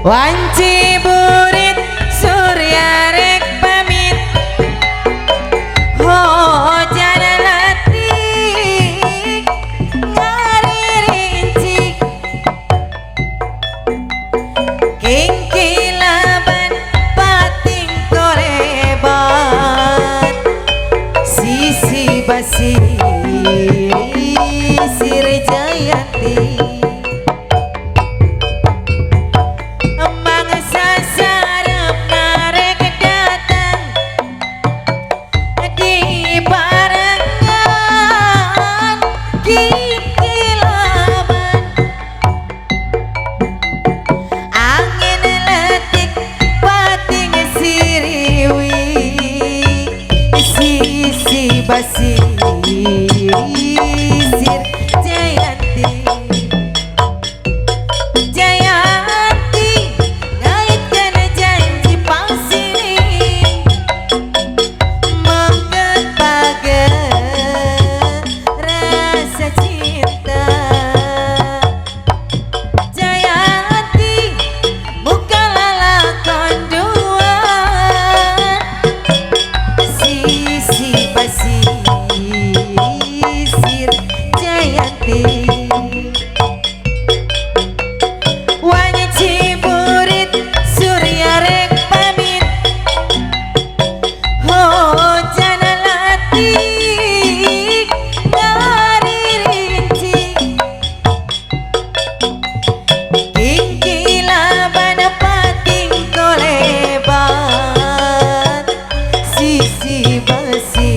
Wanci burit surya rek pamit hujan letih ngaririnci kingkilaban pating kolebat sisi basi siri jayanti basi sir jayanti jayanti ngaitkan janji pasir menggepager rasa cinta jayanti bukalah lakon dua sisi basi sir jayanti wanyi ciburit surya rek pamit hujan letih ngaririnci kingkilaban pating kolebat sisi basi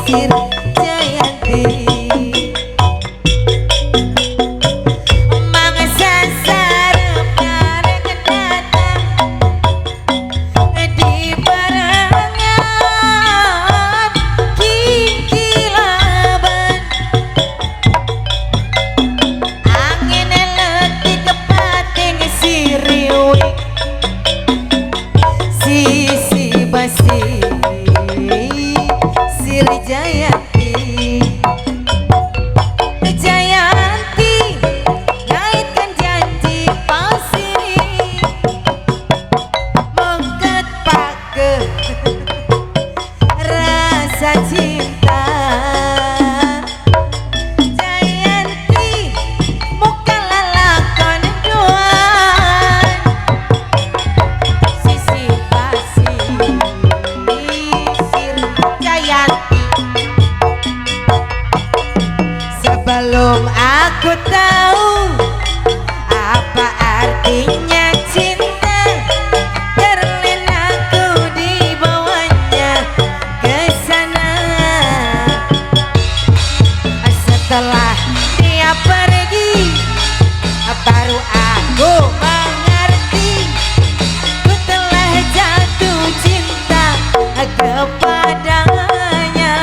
sir jayanti mangsa sarep ngarep datang di barengan kingkilaban angin letih kepating siriwik sisi basi sir jayanti jayanti ngaitkan janji pasir mengket pager rasa cinta jayanti bukalah lakon duan sisi basi sir jayanti sebelum aku tahu apa artinya cinta terlena aku dibawanya ke sana setelah dia pergi baru aku mengerti ku telah jatuh cinta kepadanya.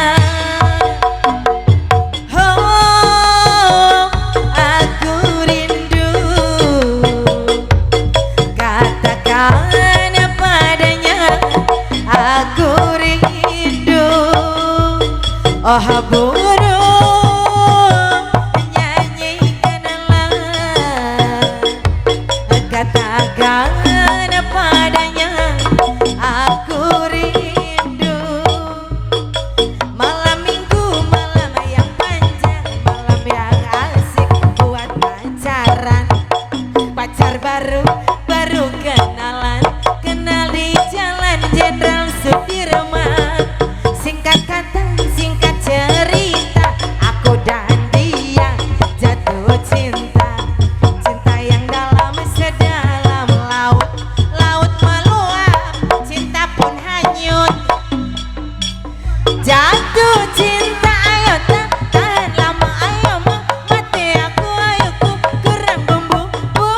Oh, aku rindu katakan padanya aku rindu. Oh burung nyanyikanlah katakan padanya aku rindu. Malam minggu malam yang panjang, malam yang asik buat pacaran. Pacar baru kenalan, kenal di Jalan Jenderal Sudirman. Singkat kata singkat cerita, aku dan dia jatuh cinta. Cinta yang dalam sedalam laut, laut meluap, cinta pun hanyut. Jatuh cinta ayo tahan lama, ayo mati aku, ayo ku kurang bumbu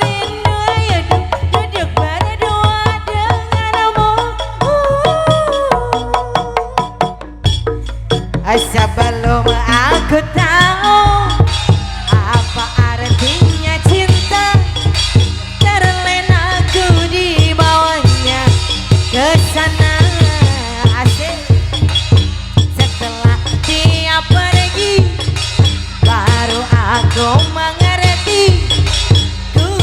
rindu. Ayo duduk berdua denganmu. Sebelum aku tahu apa artinya cinta, terlena aku dibawanya ke sana. Asik. Setelah dia pergi baru aku mengerti ku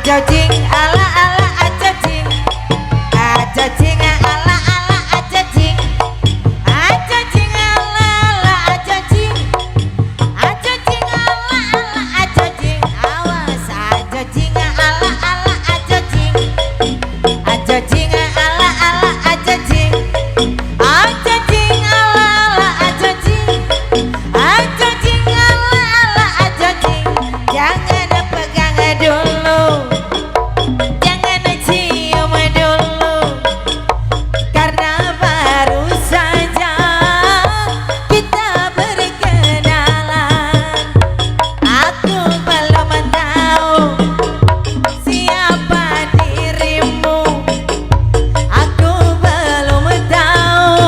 ajojing ala ala ajojing ajojing ala ala ajojing ajojing ala ala ajojing ajojing ala ala ajojing awas ajojing ala ala ajojing ajojing ala ala ajojing ajojing ala ala ajojing ajojing ala ala ajojing jangan pegang dulu jangan cium dulu karena baru saja kita berkenalan aku belum tahu siapa dirimu aku belum tahu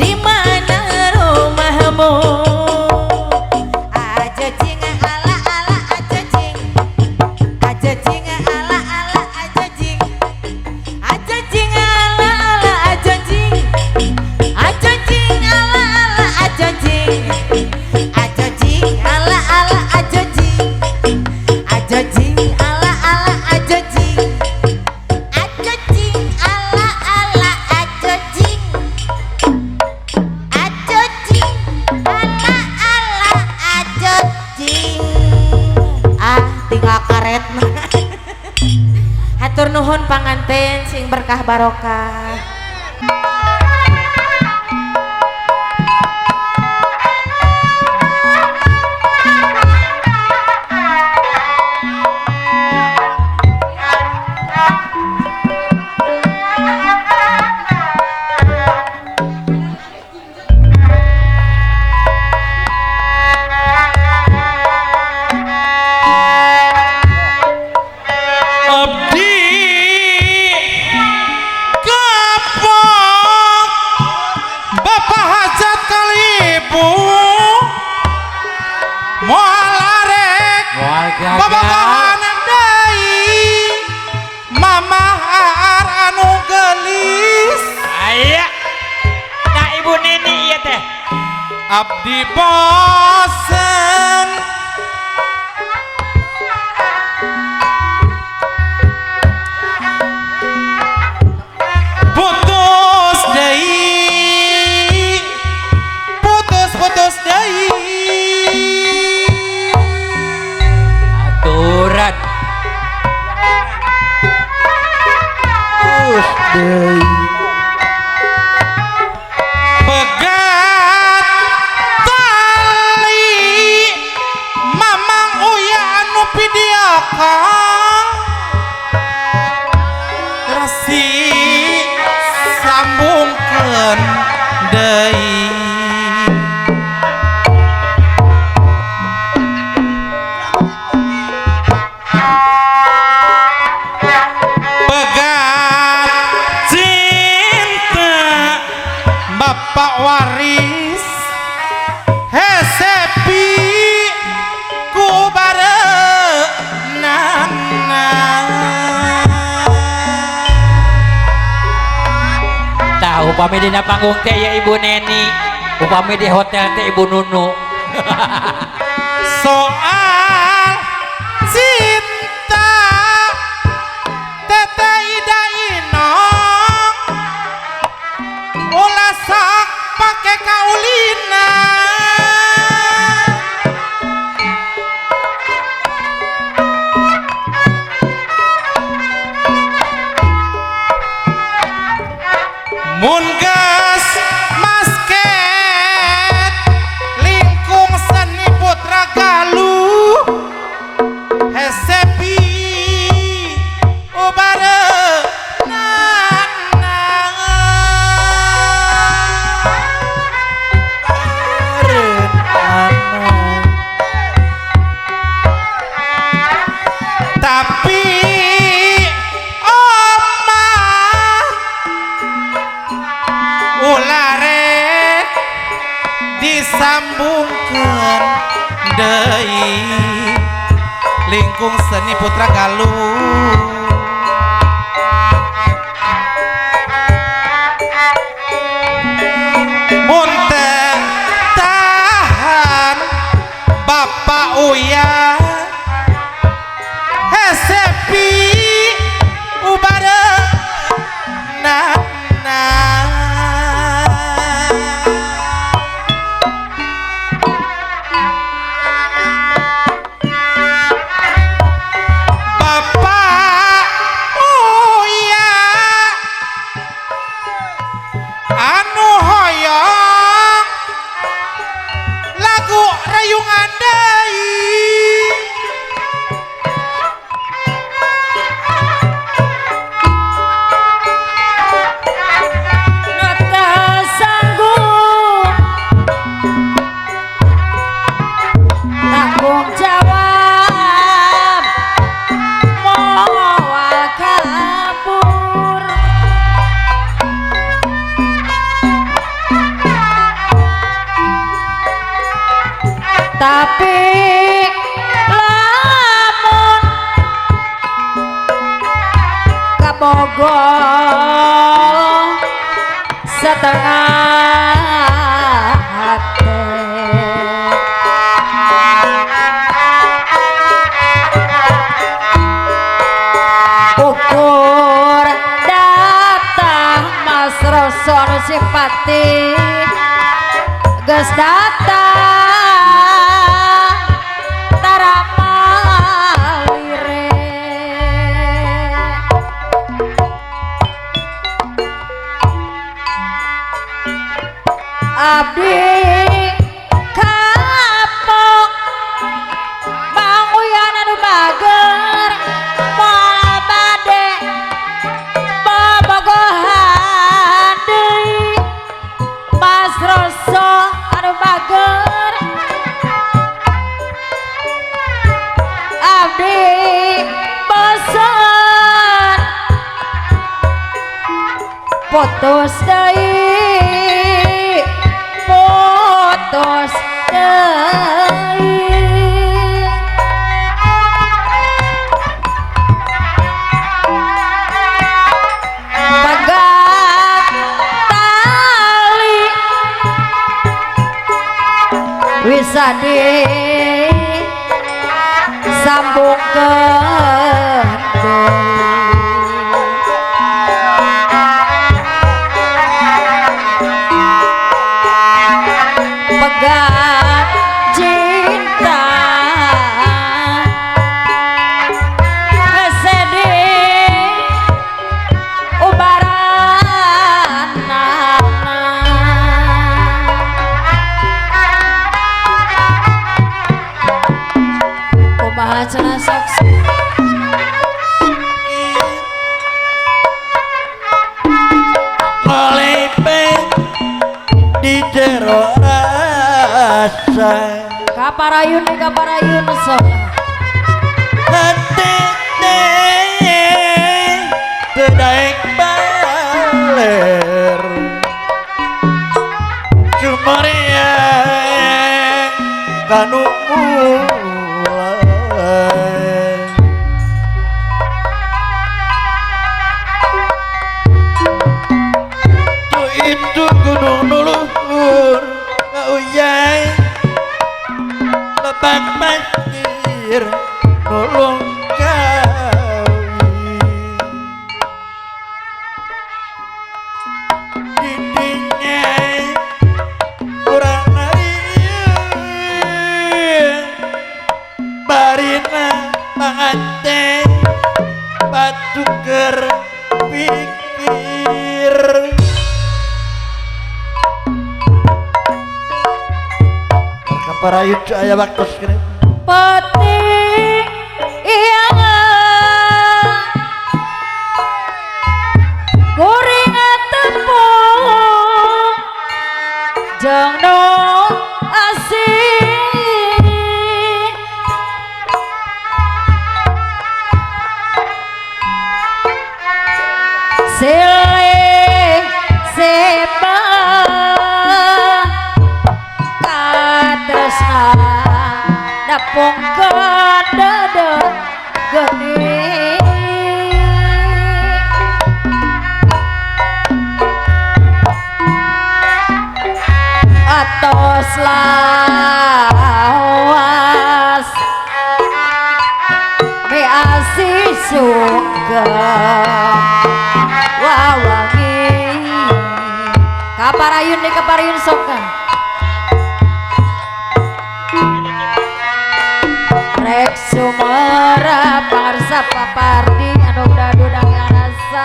di mana rumahmu ajojing ala ala ajojing ajojing ala ala ajojing ajojing ala ala ajojing ajojing ala ala ajojing ajojing ala ala ajojing ajojing ala ala ajojing ajojing ala ala ajojing ajojing ala ala ajojing tinggal karet mah. Hatur nuhun panganten sing berkah barokah. Abdi kapok Bapak hajat kali ibu moal arek babagaan deui mamah aar anu gelis Aya, nah ibu Neni iya teh. abdi bosen putus deui putus deui Aturan. pegat tali mamang uya anu pidiakang rasi sambungkeun deui pegat cinta bapak waris hesepi ku barenana Tah upami dina panggung teh ya ibu Neni, upami di hotel teh ibu Nunu. soal cinta tete ida inong ulah sok pake kaulina mun geus masket lingkung seni putra galuh hesepi tapi omah ularek disambungkeun deui lingkung seni putra galuh mun teu tahan bapak uya hesep kabogol setengah hati ukur datang mas rasa simpati geus datang taramalire abdi kapok manguyan anu bager moal bade bobogohan deui mas rasa anu bager abdi bosan putus deui putus deui pegat tali wisadi sambungkeun pegat cinta kesedih ubaran kumaha cenah saksi Ngelipet di jero rasa kaparayun sok hati tedaik baler cumaria kanu mulai tu itu gunung nuluhur kauyai lebat banjir nulung kawi didinya kurang arieu barina panganten batuker pikir kaparayun aya waktu sekali peti iya kuring tepung jeung nu asih silih seba katresna napungkeun dedeg geuning atos lawas me asih sungkeun wawangi kaparayun nih kaparayun sok kan rek sumera parsa papardi anu dadudang rasa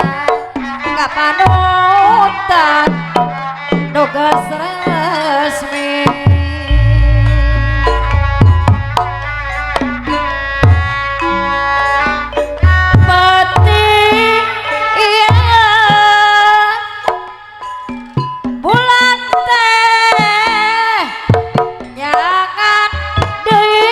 kapanutan nu geus resmi peti iya bulan teh nyangan deui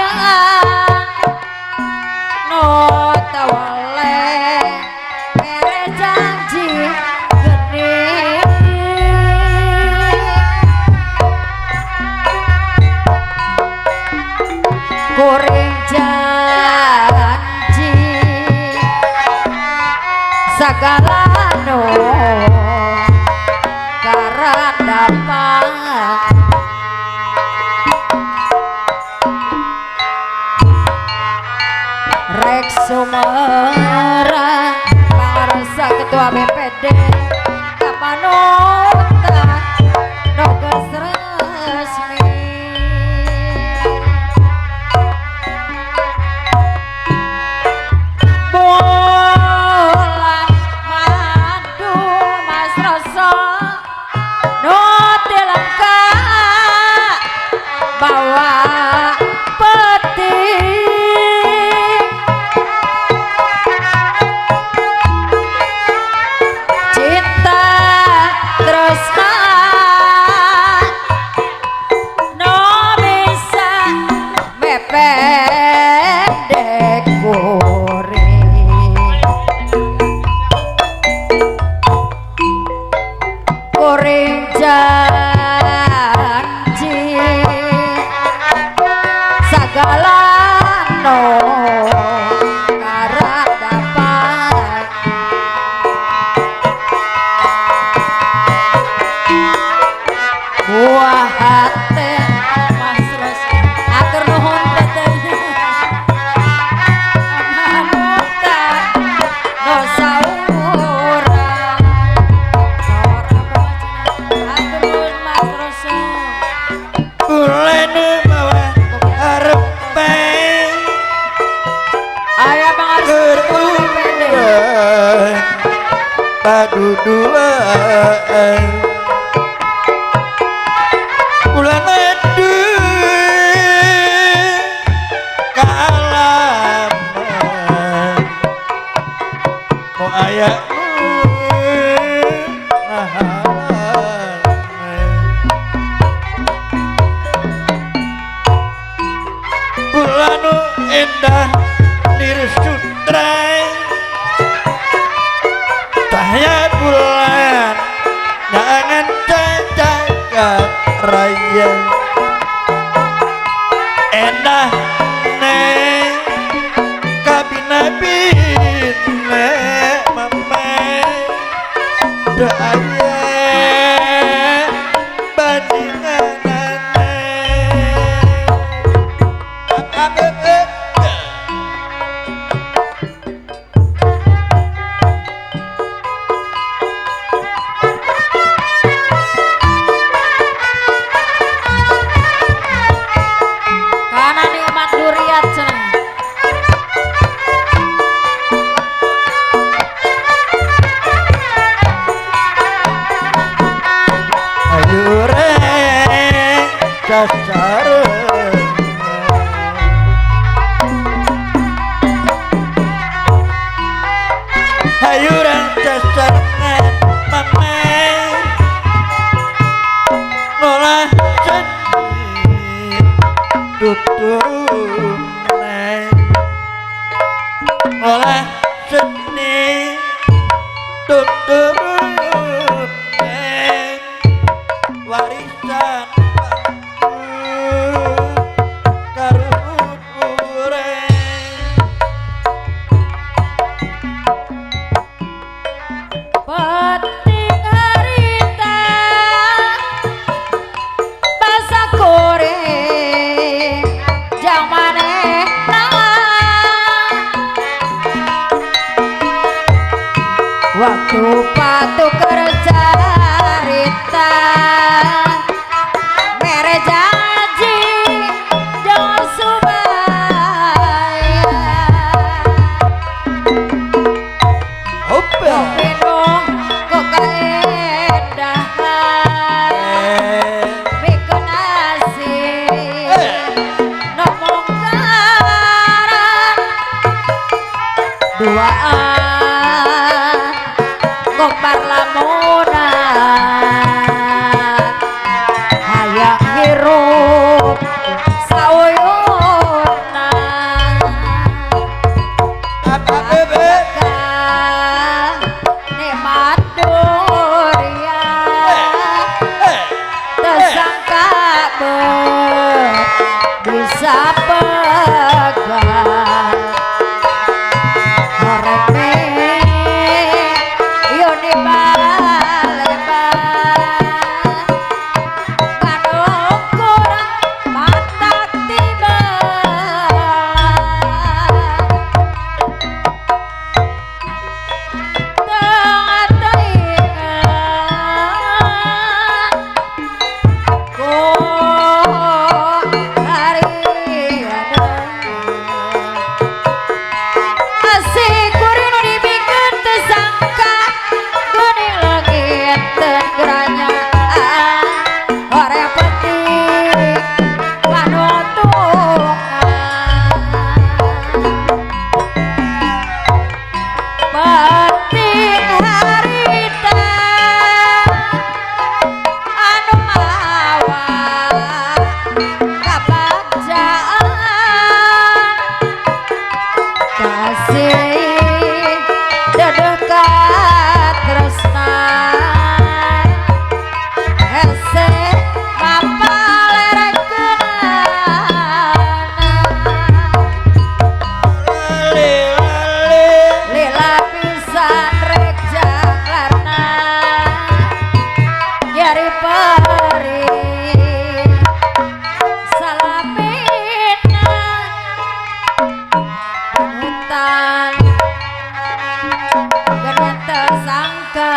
ngagupayang sagala no karadapan Rek Sumerang Pangarsa Ketua BPD Kapanutan Nogas resmi Bulan madu Mas Rasa Nuti lengkap bawa peti cinta tresna no bisa mependek kuring janji sagala no karadapan buah hati Mas Ros atur nuhun teteh amanutan no saura atur nuhun Mas Ros Bulan bawa harapan aya pangarsa Keruan paduduan Bulan madu Kalaman Mau ayah Bulanu endah dirsutrai Cahaya bulan Jangan cacat raya Endah neng Kabinabin nek mamai Doanya bandingan kana nikmat duriat cenah Ayo rek cacareun Ayo rek cacareun mamai ngolah seni tuturun ngolah seni tuturun warisan karun urang peti harita basa goreng jamane waktu patu kerja rita beri salamina hutan geden tersangka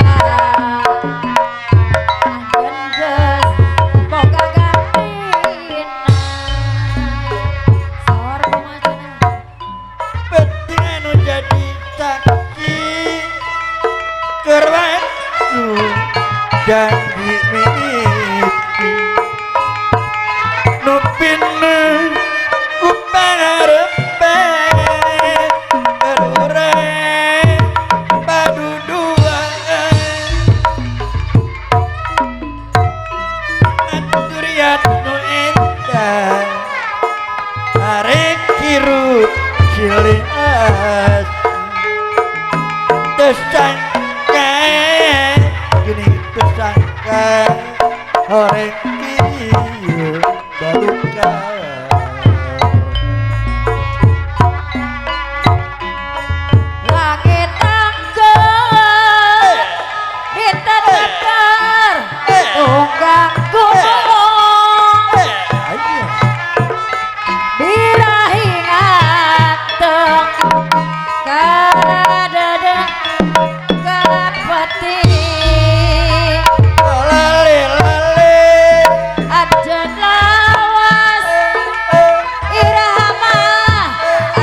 anggen geus boga gantina sawar kumacana penting anu jadi saksi kerwaktu janji mimpi nupine ku pangarepe erure paduduan aturiat nu endah arek kirut cilias tersangka gini tersangka orang kieu baruka langit angker diteteker tunggang gunung ayo birahi nganteng kadadeng kapeti lale lale ajen lawas irama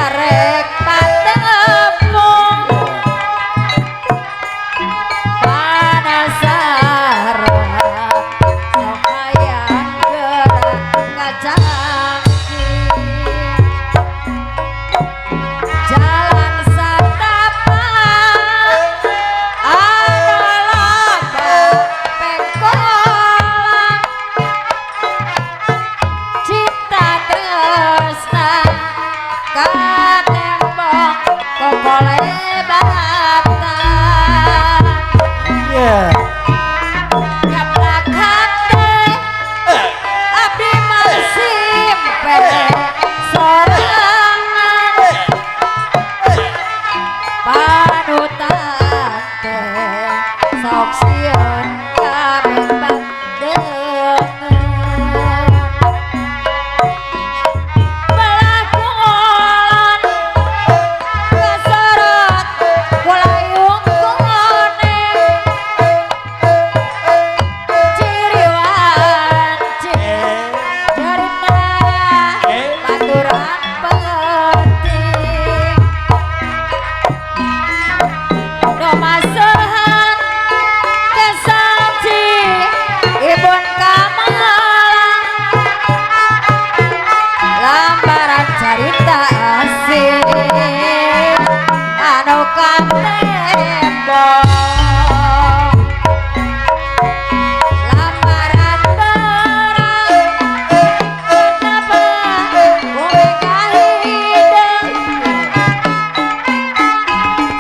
arek patepung panasaran sok hayang gerak ngacangki jalan satapan anu loba pengkolan cinta tresna katembok kokole batan ya nyaplak hati abdi simpe sorangan panutan teh sok sieun kabeh bandengan pelakon kasorot kulayung kone ciriwan jarina baturan penting domasehan kesaji ibun kamalang lambaran carita asih anu katembok lambaran terang napa bumi kahideng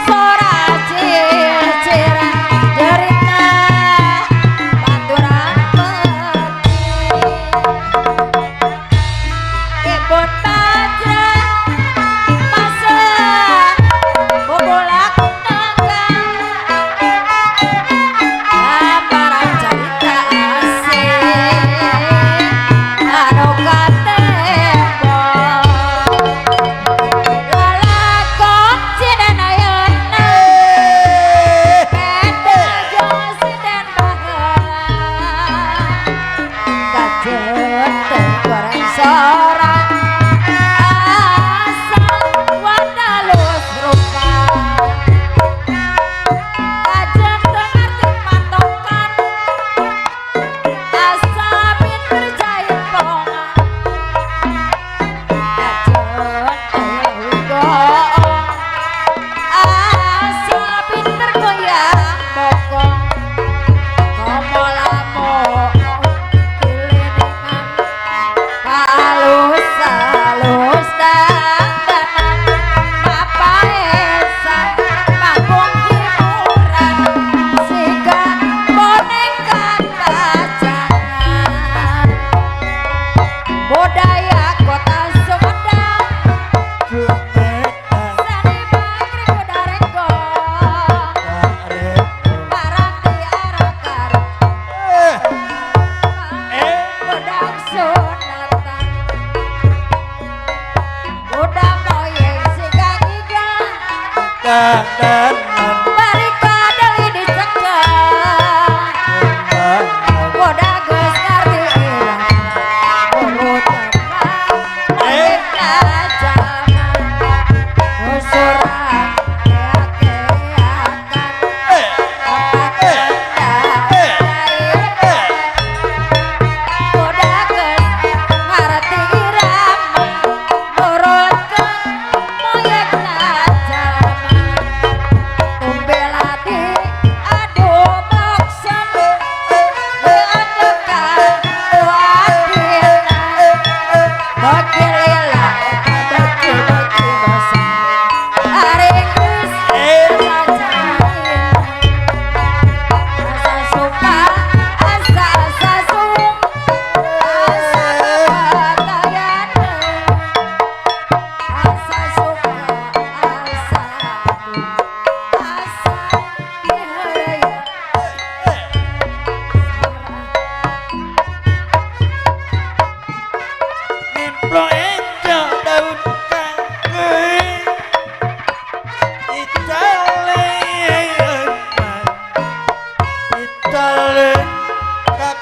sora cir-cir derita baturan penting ibun bajra masen bubulak nanggang lambaran carita asih anu katembok lalakon cinenayeuna pede jeung sinden baheula kajeut teh goreng sorang asal wadalus rupa kajeut teu ngarti patokan asa pinter jahit pongan kajeut teh goong asa pinter goyang bokong komo lamo kiliningan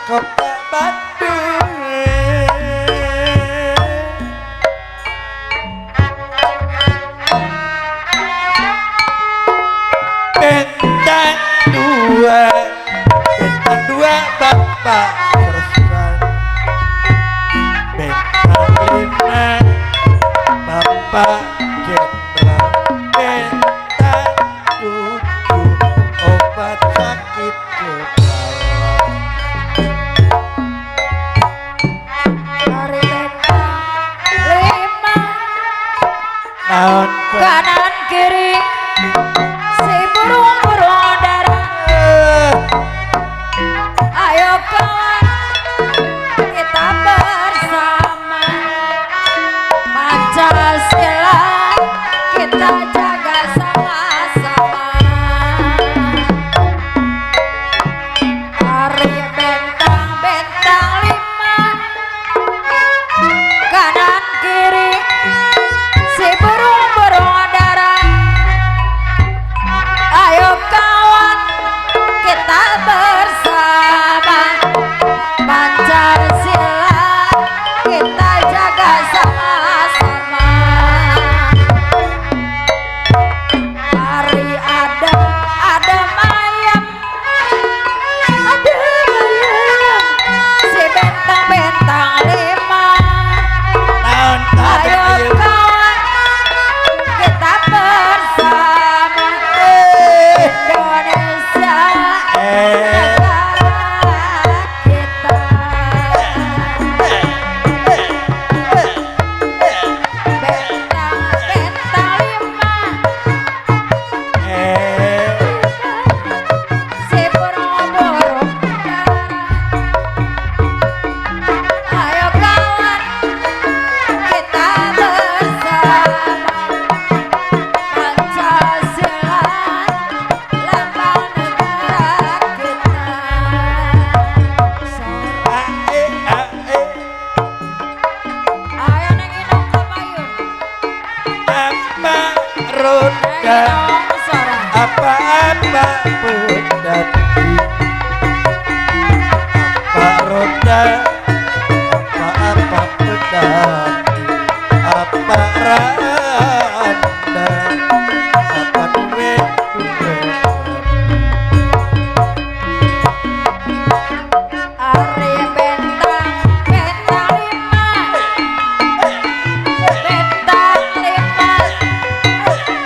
kota Bandung. Bintang dua, bintang dua Bapak Sersan. Bintang lima Bapak Jenderal. Bintang tujuh obat sakit kepala. Hari bentang lima Naon kanan kiri si burung darah. Ayo kawan kita bersama Pancasila kita jaga sama-sama. Hari bentang lima kanan kiri si burung darah. Ayo kawan kita bersama Pancasila kita jaga sama-sama. Hari adem ayam si bentang lima. naon Ayo ayo kawan kita bersama Indonesia negara kita. Bentang lima si burung ayo kawan kita bersama Pancasila lambang negara kita. Ayo neng inong kamayun, apa neng roda inong sorang. apa-apa pedati apa roda apa-apa pedati apa randa apa duwe Hari bentang lima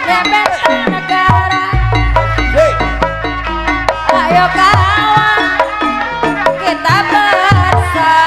ya bentang negara. Ayo kawan kita bersama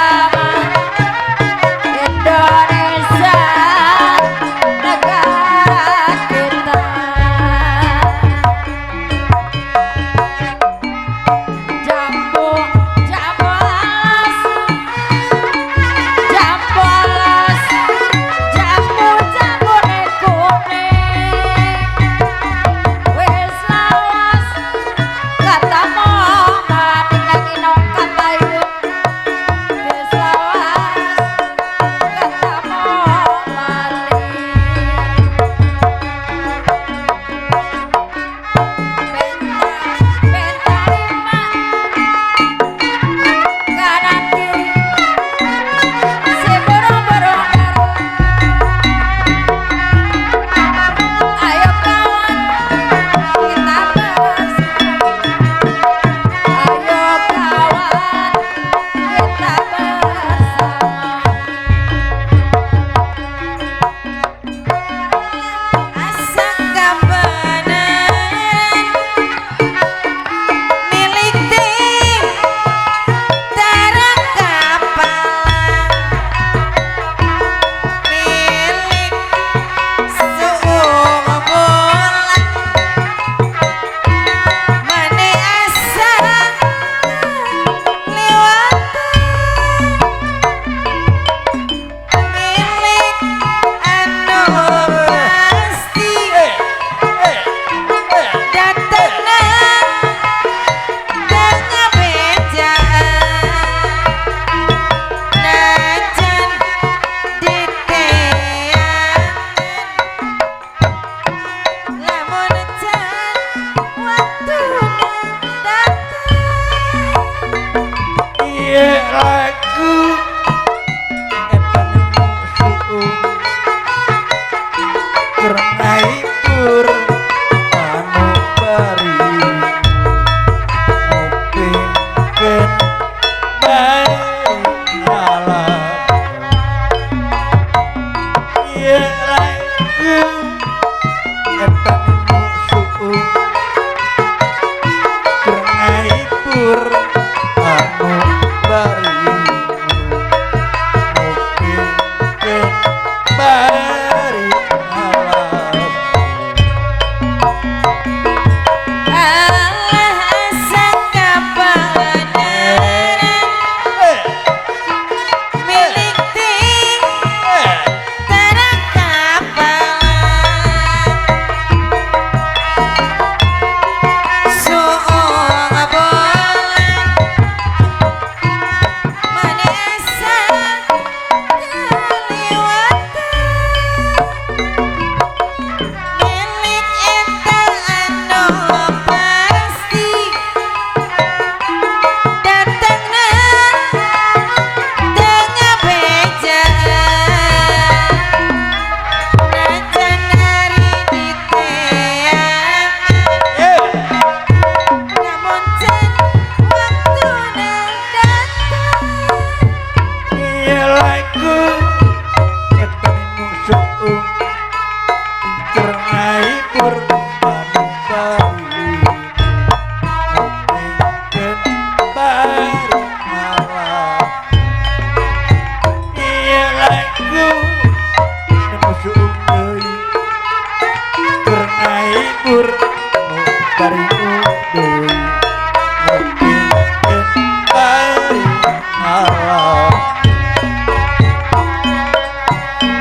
alam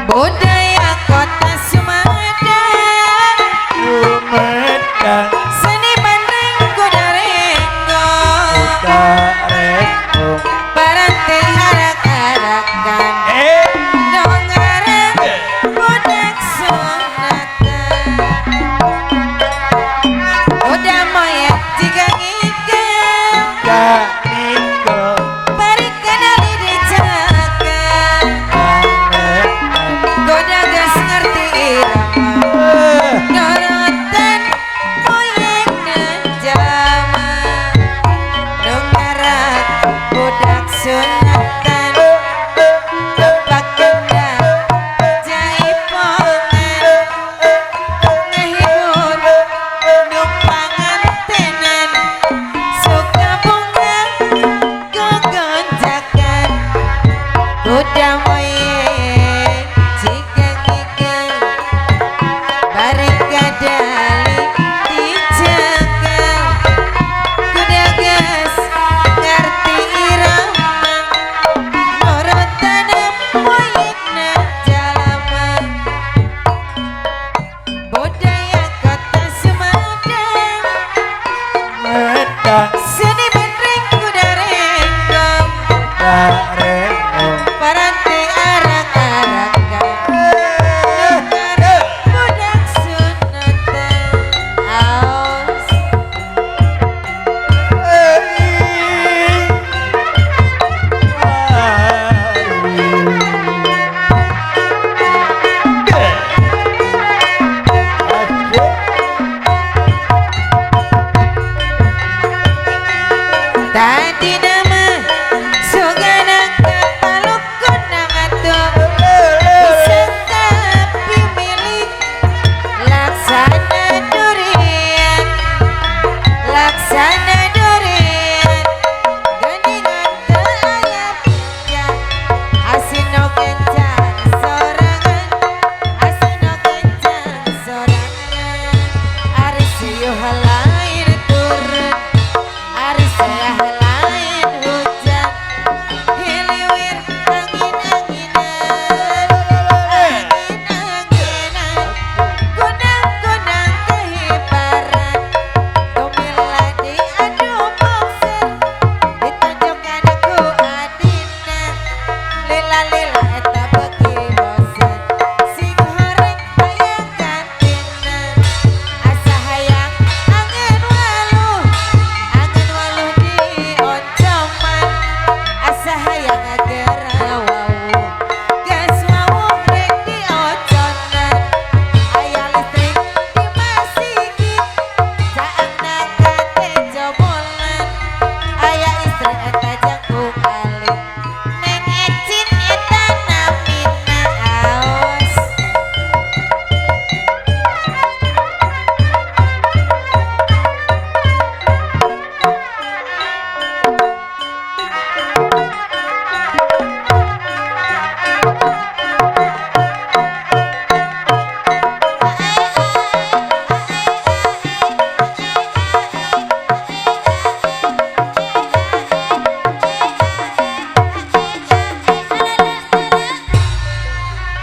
Budaya kota Sumedang Sumedang Seniman ringko daringgo Darenggo Barante arak-arakan Dongaran budak sunatan Udah moyet jika ngikam Ganiko Bari kenali dijakan Goda gas ngerti irama Norotan moyek dan jama Dongaran budak sunatan Tepak kendang jaipongan Ngehibur numpangan tenan Suka bunga kegonjakan Kuda moyek jika ngikam Bareng kadali dijaga Kuda gas ngerti irama Norotan moyek na jalaman Budaya kota Sumedang Medang Seniman ringko daringgo Darenggo Barante arak-arakan Dongaran budak sunatan Aos Tadi nama Sugana kapalukun nangatuk Bisa tapi milik Laksana durian Laksana durian Geningan ayam ikan Asino kencang sorangan Asino kencang sorangan Aris yuk lain turun Aris saya lain hujan Hiliwir angin-anginan Angin-anginan Kunang-kunang kehibaran Tumila diadu boxer Ditunjukkan aku adinan Lila-lila eta beki bosan Sing horeng hayang gantinan Asa hayang angin waluh di oncoman Asa hayang agerawawu Gas wawu brek di oconan Aya listrik di masigi Saang nangkate jobolan Aya istri eta jangku alit Neng ecin eta namina aos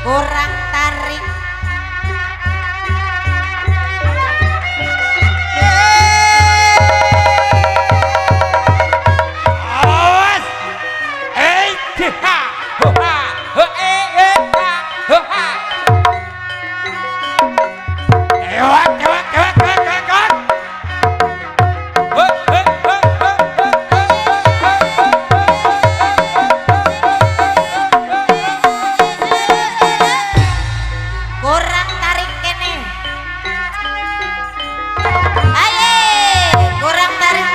kurang tarik Awas! Ha! Ho ha! Ho ha! Ho ha! Ewak, ewak, ewak, ewak, ewak, ewak. Ho, ho, ho, ho, ho, kurang tarik kene aye kurang tarik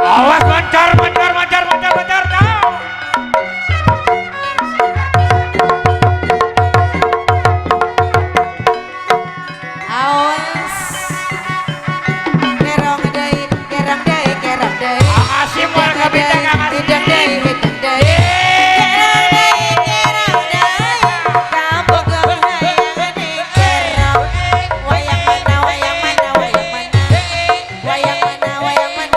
Awas mancar, mancar, mancar, mancar, mancar. Now. awas kerong deui kerong deui kerong deui Asim warga bintang asim. tidak deui hitung deui kerong deui kabogong hayang di kerong wayang mana wayang mana wayang mana wayang mana wayang mana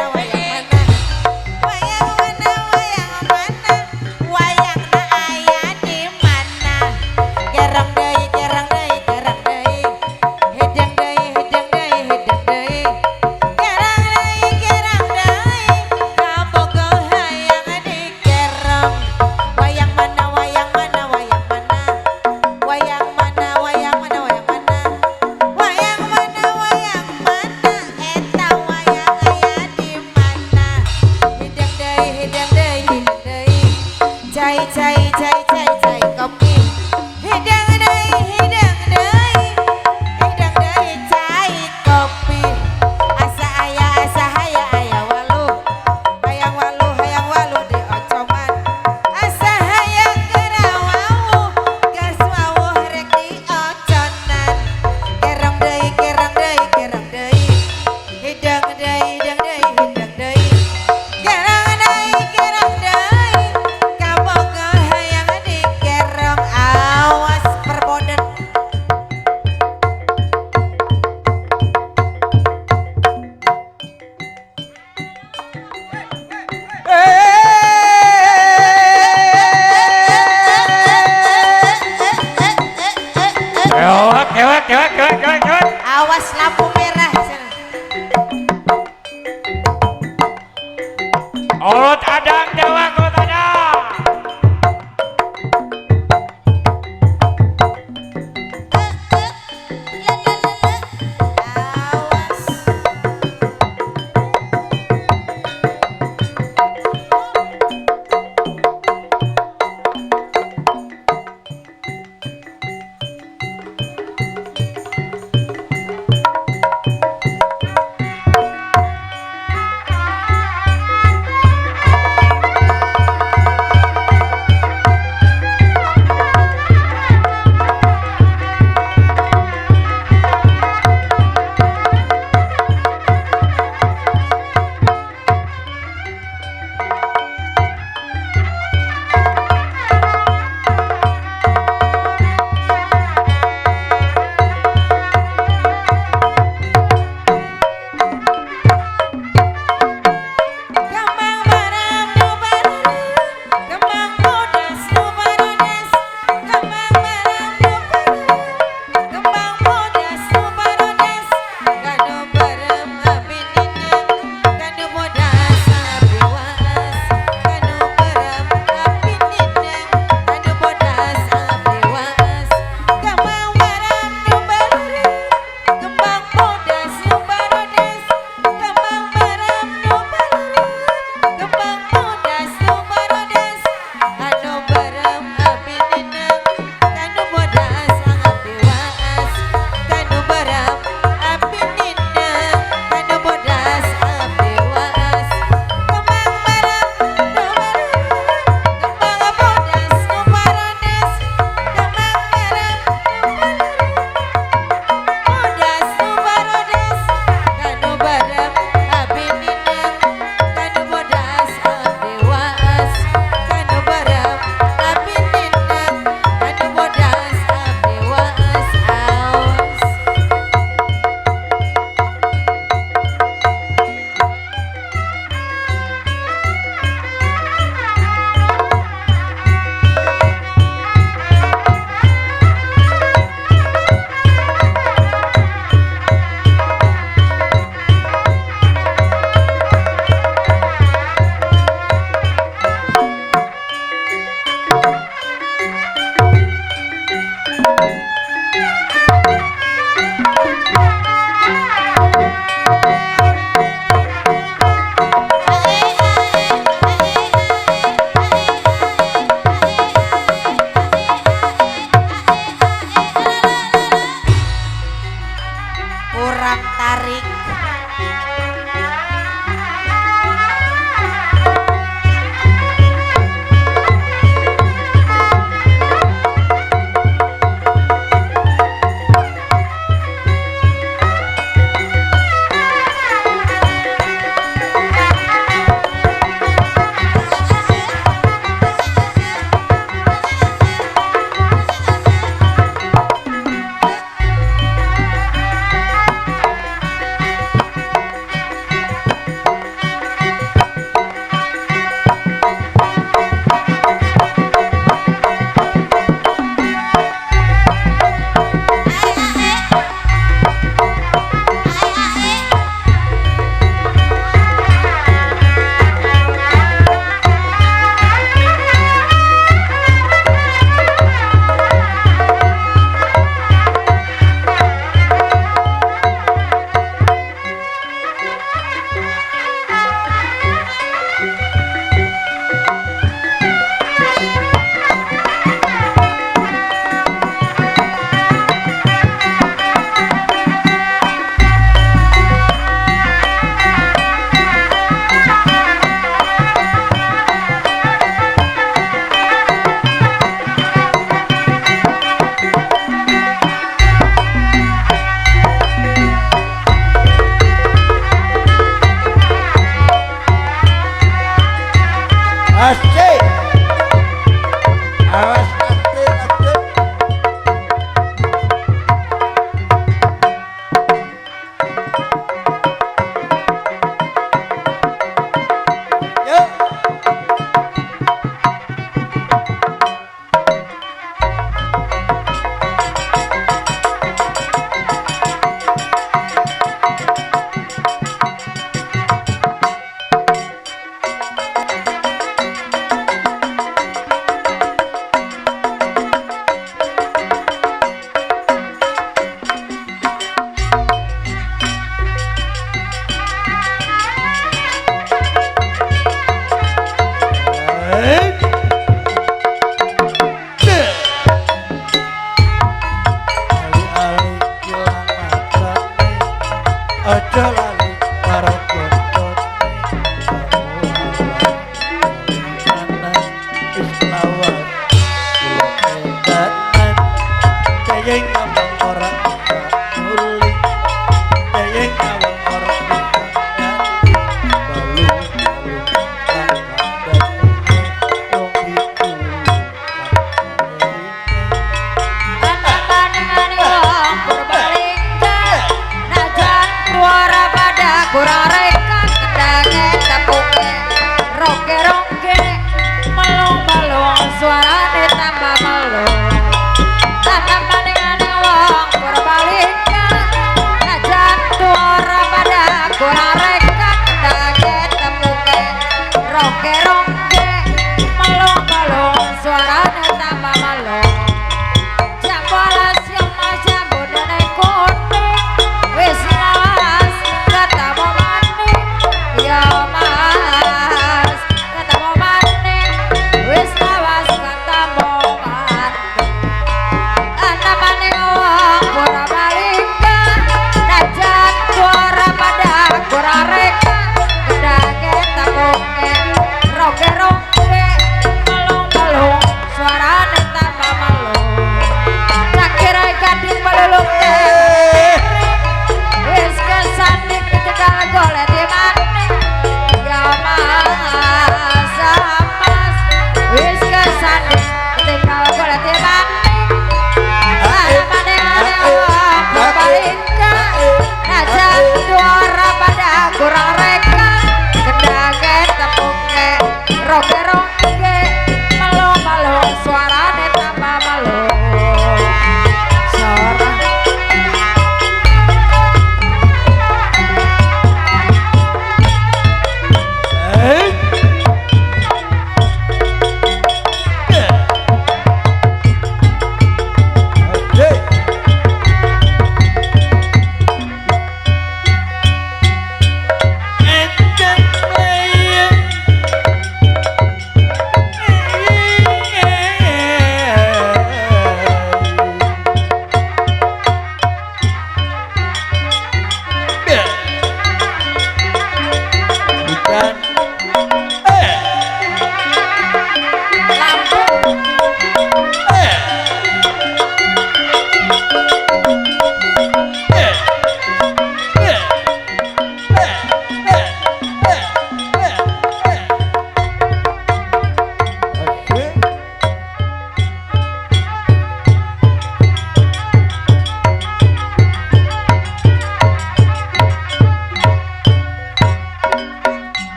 Kewek. Awas lampu merah. Urut adang Jawa urut adang. Awas.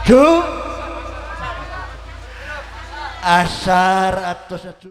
Ju asar atau satu